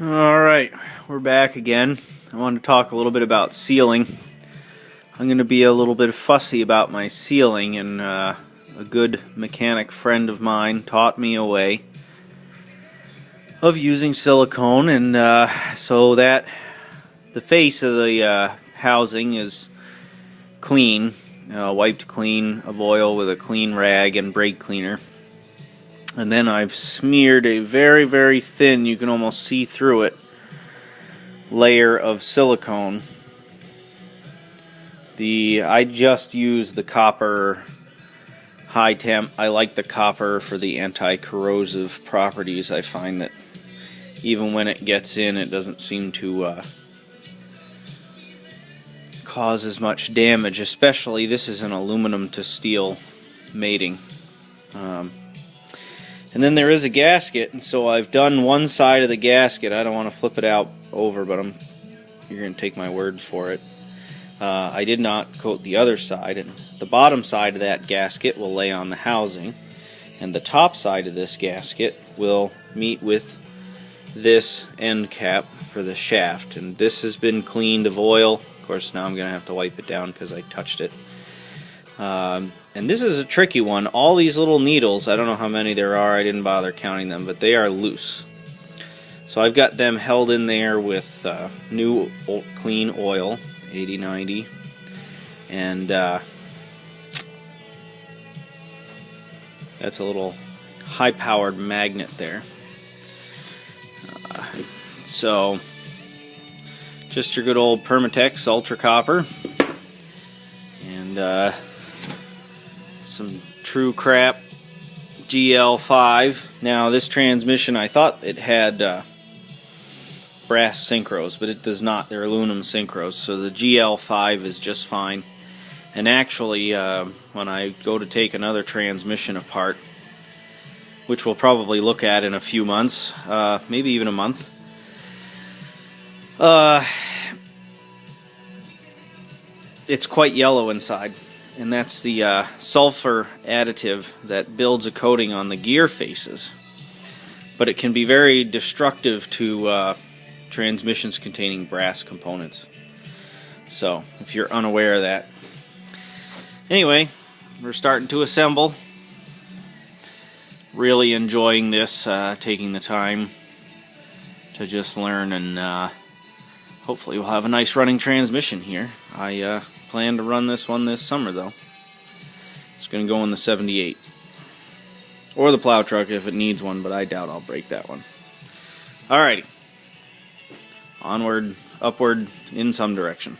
Alright, we're back again. I want to talk a little bit about sealing. I'm going to be a little bit fussy about my sealing, and a good mechanic friend of mine taught me a way of using silicone, and so that the face of the housing is clean, wiped clean of oil with a clean rag and brake cleaner. And then I've smeared a very, very thin, you can almost see through it, layer of silicone. I just use the copper high temp. I like the copper for the anti-corrosive properties. I find that even when it gets in, it doesn't seem to cause as much damage. Especially, this is an aluminum to steel mating. And then there is a gasket, and so I've done one side of the gasket. I don't want to flip it out over, but you're going to take my word for it. I did not coat the other side, and the bottom side of that gasket will lay on the housing, and the top side of this gasket will meet with this end cap for the shaft. And this has been cleaned of oil. Of course, now I'm going to have to wipe it down because I touched it. And this is a tricky one. All these little needles, I don't know how many there are, I didn't bother counting them, but they are loose. So I've got them held in there with new clean oil, 80-90, and that's a little high-powered magnet there. So just your good old Permatex Ultra Copper, and some true crap GL5. Now this transmission, I thought it had brass synchros, but it does not. They're aluminum synchros, so the GL5 is just fine. And actually, when I go to take another transmission apart, which we'll probably look at in a few months, maybe even a month, it's quite yellow inside. And that's the sulfur additive that builds a coating on the gear faces. But it can be very destructive to transmissions containing brass components. So, if you're unaware of that. Anyway, we're starting to assemble. Really enjoying this, taking the time to just learn, and hopefully we'll have a nice running transmission here. I plan to run this one this summer, though. It's going to go in the 78. Or the plow truck if it needs one, but I doubt I'll break that one. Alrighty. Onward, upward, in some direction.